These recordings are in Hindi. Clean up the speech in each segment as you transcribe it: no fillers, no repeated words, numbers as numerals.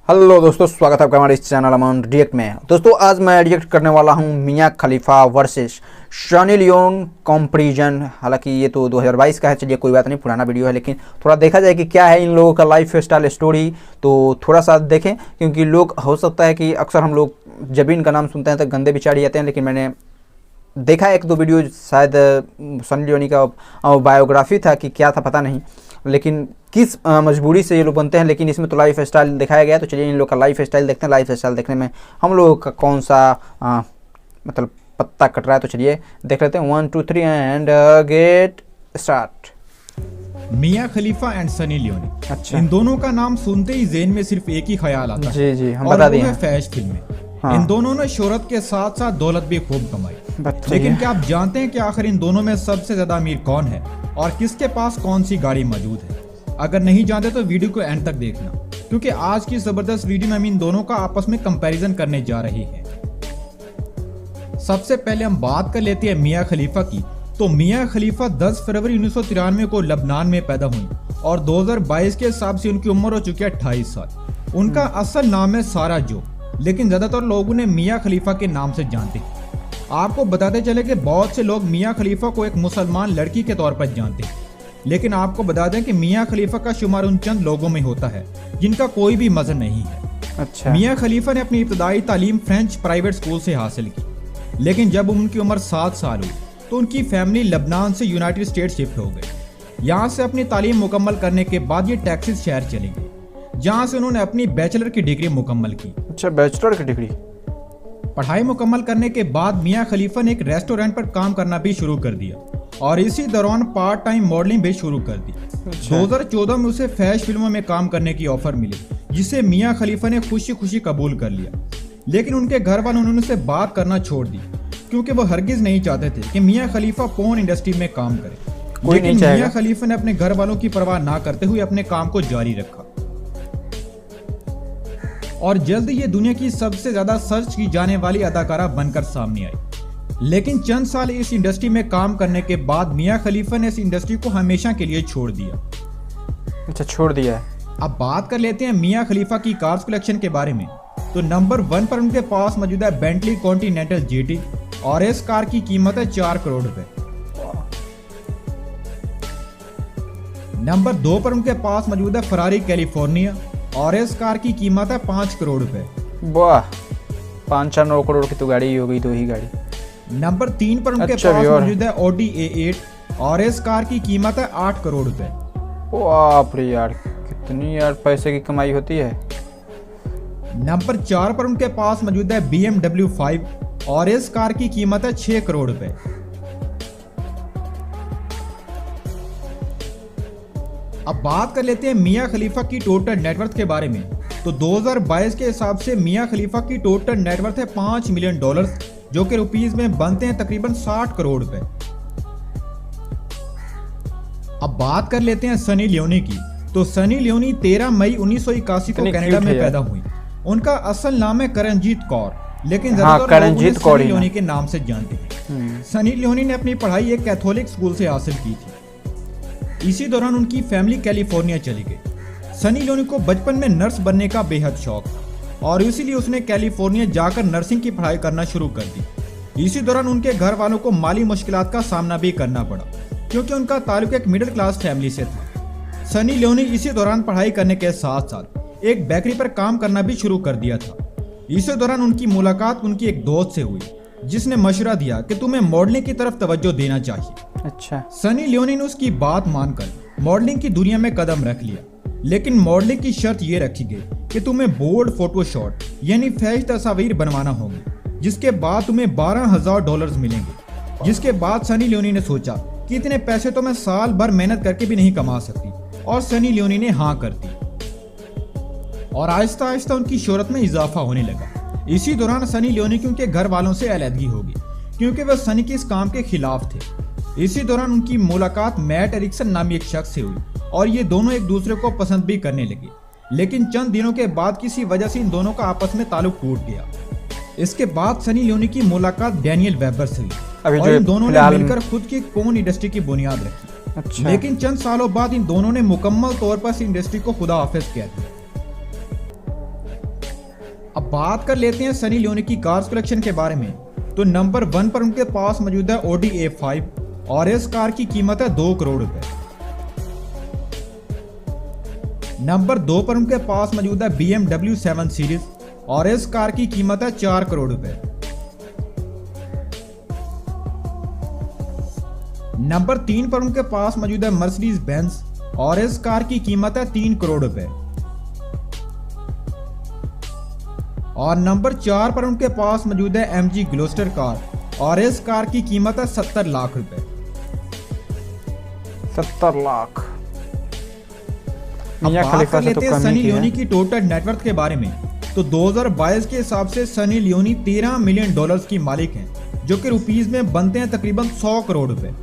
हेलो दोस्तों, स्वागत है आपका हमारे इस चैनल अमन रिएक्ट में। दोस्तों आज मैं रिएक्ट करने वाला हूं मियां खलीफा वर्सेस सनी लियोन कंपैरिजन। हालांकि ये तो 2022 का है, चलिए कोई बात नहीं, पुराना वीडियो है, लेकिन थोड़ा देखा जाए कि क्या है इन लोगों का लाइफ स्टाइल स्टोरी, तो थोड़ा सा देखें। क्योंकि लोग, हो सकता है कि अक्सर हम लोग जब भी इनका नाम सुनते हैं तो गंदे विचार जाते हैं, लेकिन मैंने देखा एक दो वीडियो, शायद सनी लियोनी का बायोग्राफी था कि क्या था पता नहीं, लेकिन किस मजबूरी से ये लोग बनते हैं। लेकिन इसमें तो लाइफ स्टाइल दिखाया गया, तो चलिए इन लोग का लाइफ स्टाइल देखते हैं। लाइफ स्टाइल देखने में हम लोगों का कौन सा मतलब पत्ता कट रहा है, तो चलिए देख लेते हैं। 1 2 3 and get start. Mia Khalifa and Sunny Leone. अच्छा, इन दोनों का नाम सुनते ही जेहन में सिर्फ एक ही ख्याल आता है, जी जी, हम और बता वो दिए है हैं। फैश फिल्में। हाँ। इन दोनों ने शोहरत के साथ साथ दौलत भी खूब कमाई, बताइए। लेकिन क्या आप जानते हैं कि आखिर इन दोनों में सबसे ज्यादा अमीर कौन है और किसके पास कौन सी गाड़ी मौजूद है? अगर नहीं जानते तो वीडियो को एंड तक देखना, क्योंकि आज की जबरदस्त वीडियो में हम इन दोनों का आपस में कंपैरिजन करने जा रहे हैं। सबसे पहले हम बात कर लेते हैं मियां खलीफा की। तो मियां खलीफा 10 फरवरी 1993 को लबनान में पैदा हुई और 2022 के हिसाब से उनकी उम्र हो चुकी है 28 साल। उनका असल नाम है सारा जो, लेकिन ज्यादातर लोग उन्हें मियां खलीफा के नाम से जानते हैं। आपको बताते चले कि बहुत से लोग मियां खलीफा को एक मुसलमान लड़की के तौर पर जानते हैं, लेकिन आपको बता दें कि मियां खलीफा का शुमार उन चंद लोगों में होता है जिनका कोई भी मजहब नहीं है। अच्छा, मियां खलीफा ने अपनी इब्तदाई तालीम फ्रेंच प्राइवेट स्कूल से हासिल की, लेकिन जब उनकी उम्र 7 साल हुई तो उनकी फैमिली लबनान से यूनाइटेड स्टेट शिफ्ट हो गई। यहाँ से अपनी तालीम मुकम्मल करने के बाद ये टेक्सास शहर चले गए, जहाँ से उन्होंने अपनी बैचलर की डिग्री मुकम्मल की। अच्छा, बैचलर की डिग्री। पढ़ाई मुकम्मल करने के बाद मियां खलीफा ने एक रेस्टोरेंट पर काम करना भी शुरू कर दिया और इसी दौरान पार्ट टाइम मॉडलिंग भी शुरू कर दी। अच्छा। 2014 में उसे फैश फिल्मों में काम करने की ऑफर मिली, जिसे मियां खलीफा ने खुशी खुशी कबूल कर लिया। लेकिन उनके घर वालों ने उनसे बात करना छोड़ दी, क्योंकि वो हरगिज नहीं चाहते थे कि मियां खलीफा पोर्न इंडस्ट्री में काम करे। कोई नहीं लेकिन चाहेगा। मियां खलीफा ने अपने घर वालों की परवाह ना करते हुए अपने काम को जारी रखा और जल्द ये दुनिया की सबसे ज्यादा सर्च की जाने वाली अदाकारा बनकर सामने आई। लेकिन चंद साल इस इंडस्ट्री में काम करने के बाद मियां खलीफा ने इस इंडस्ट्री को हमेशा के लिए छोड़ दिया। अच्छा, छोड़ दिया है। अब बात कर लेते हैं मियां खलीफा की कार्स कलेक्शन के बारे में। तो नंबर 1 पर उनके पास मौजूद है बेंटली कॉन्टिनेंटल जीटी और इस कार की कीमत है 4 करोड़ रुपए। नंबर 2 पर उनके पास मौजूद है फरारी कैलिफोर्निया और इस कार की कीमत है 5 करोड़ रुपए। वाह, 5-4-9 करोड़ की तो गाड़ी ही हो गई, 2 ही गाड़ी। नंबर 3 पर उनके अच्छा पास व्यूअर। मौजूद है ऑडी A8 और इस कार की कीमत है 8 करोड़ रुपए। बाप रे यार, कितनी यार पैसे की कमाई होती है। नंबर 4 पर उनके पास मौजूद है BMW 5 और इस कार की कीमत है 6 करोड़ रुपए। अब बात कर लेते हैं मियां खलीफा की टोटल नेटवर्थ के बारे में। तो 2022 के हिसाब से मियां खलीफा की टोटल नेटवर्थ है $5 मिलियन, जो कि रुपीस में बनते हैं तकरीबन 60 करोड़ रुपए। अब बात कर लेते हैं सनी लियोनी की। तो सनी लियोनी 13 मई 1981 को इतनी कनाडा cute में है पैदा हुई। उनका असल नाम है करणजीत कौर, लेकिन हाँ, ज्यादातर लोग करणजीत उन्हें कौर सनी ही लियोनी के नाम से जानते हैं। सनी लियोनी ने अपनी पढ़ाई एक कैथोलिक स्कूल से हासिल की थी। इसी दौरान उनकी फैमिली कैलिफोर्निया चली गई। सनी लियोनी को बचपन में नर्स बनने का बेहद शौक था और इसीलिए उसने कैलिफोर्निया जाकर नर्सिंग की पढ़ाई करना शुरू कर दी। इसी दौरान उनके घर वालों को माली मुश्किलात का सामना भी करना पड़ा, क्योंकि उनका ताल्लुक एक मिडिल क्लास फैमिली से था। सनी लियोनी इसी दौरान पढ़ाई करने के साथ साथ एक बेकरी पर काम करना भी शुरू कर दिया था। इसी दौरान उनकी मुलाकात उनकी एक दोस्त से हुई, जिसने मशवरा दिया कि तुम्हें मॉडलिंग की तरफ तवज्जो देना चाहिए। अच्छा, सनी लियोनी ने उसकी बात मानकर मॉडलिंग की दुनिया में कदम रख लिया, लेकिन मॉडलिंग की शर्त ये रखी गई कि तुम्हें बोल्ड फोटोशॉट यानी फैश तस्वीर बनवाना होगी, जिसके बाद तुम्हें $12,000 मिलेंगे। जिसके बाद सनी लियोनी ने सोचा कि इतने पैसे तो मैं साल भर मेहनत करके भी नहीं कमा सकती, और सनी लियोनी ने हाँ कर दी और आहिस्ता आहिस्ता उनकी शोहरत में इजाफा होने लगा। इसी दौरान सनी लियोनी की उनके घर वालों से अलहदगी हो गई, क्योंकि वह सनी के इस काम के खिलाफ थे। इसी दौरान उनकी मुलाकात मैट एरिक्सन नामी एक शख्स से हुई और ये दोनों एक दूसरे को पसंद भी करने लगे। लेकिन चंद दिनों के बाद किसी वजह से इन दोनों का आपस में ताल्लुक टूट गया। इसके बाद सनी लियोनी की मुलाकात डैनियल वेबर से हुई और इन दोनों ने मिलकर खुद की पोर्न इंडस्ट्री की बुनियाद रखी। अच्छा। लेकिन चंद सालों बाद इन दोनों ने मुकम्मल तौर पर इस इंडस्ट्री को खुदा हाफिज किया था। अब बात कर लेते हैं सनी लियोनी की कार्स कलेक्शन के बारे में। तो नंबर 1 पर उनके पास मौजूद है Audi A5 और इस कार की कीमत है 2 करोड़ रुपए। नंबर 2 पर उनके पास मौजूद है BMW 7 सीरीज और इस कार की कीमत है 4 करोड़ रुपए। नंबर 3 पर उनके पास मौजूद है मर्सिडीज बेंज और इस कार की कीमत है 3 करोड़ रुपए। और नंबर 4 पर उनके पास मौजूद है MG ग्लोस्टर कार और इस कार की कीमत है 70 लाख रुपए। 70 लाख। अब मियां बात खलीफा कर से तो लेते हैं कम सनी ही की लियोनी है। की टोटल नेटवर्थ के बारे में। तो 2022 के हिसाब से सनी लियोनी 13 मिलियन डॉलर्स की मालिक हैं, जो कि रुपीस में बनते हैं तकरीबन 100 करोड़ रुपए।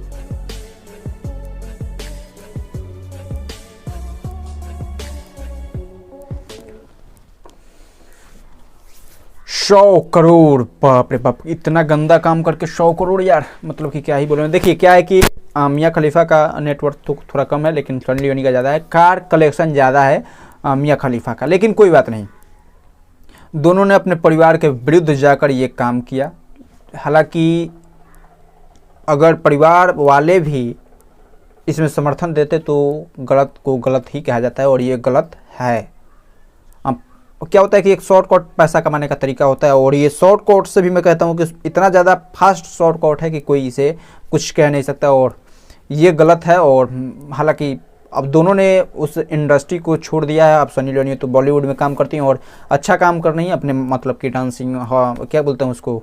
100 करोड़, बाप रे बाप, इतना गंदा काम करके 100 करोड़ यार, मतलब कि क्या ही बोले। देखिए क्या है कि मियां खलीफा का नेटवर्थ तो थोड़ा कम है, लेकिन सनी लियोनी का ज़्यादा है। कार कलेक्शन ज़्यादा है मियां खलीफा का, लेकिन कोई बात नहीं, दोनों ने अपने परिवार के विरुद्ध जाकर ये काम किया। हालांकि अगर परिवार वाले भी इसमें समर्थन देते तो गलत को गलत ही कहा जाता है, और ये गलत है। क्या होता है कि एक शॉर्टकट पैसा कमाने का तरीका होता है, और ये शॉर्टकट से भी मैं कहता हूँ कि इतना ज़्यादा फास्ट शॉर्टकट है कि कोई इसे कुछ कह नहीं सकता, और ये गलत है। और हालांकि अब दोनों ने उस इंडस्ट्री को छोड़ दिया है। अब सनी लियोनी तो बॉलीवुड में काम करती हैं और अच्छा काम कर रही हैं, अपने मतलब कि डांसिंग, हाँ क्या बोलते हैं उसको,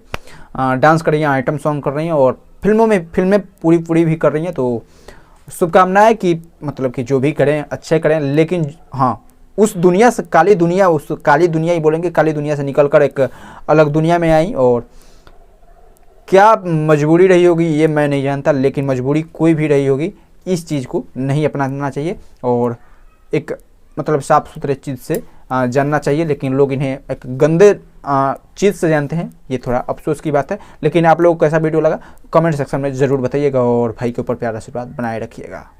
डांस कर रही हैं, आइटम सॉन्ग कर रही हैं, और फिल्में पूरी भी कर रही हैं। तो शुभकामनाएं कि मतलब कि जो भी करें अच्छे करें, लेकिन हाँ उस दुनिया से काली दुनिया ही बोलेंगे, काली दुनिया से निकलकर एक अलग दुनिया में आई। और क्या मजबूरी रही होगी ये मैं नहीं जानता, लेकिन मजबूरी कोई भी रही होगी, इस चीज़ को नहीं अपनाना चाहिए और एक मतलब साफ़ सुथरे चीज़ से जानना चाहिए। लेकिन लोग इन्हें एक गंदे चीज़ से जानते हैं, ये थोड़ा अफसोस की बात है। लेकिन आप लोगों को कैसा वीडियो लगा कमेंट सेक्शन में ज़रूर बताइएगा, और भाई के ऊपर प्यार आशीर्वाद बनाए रखिएगा।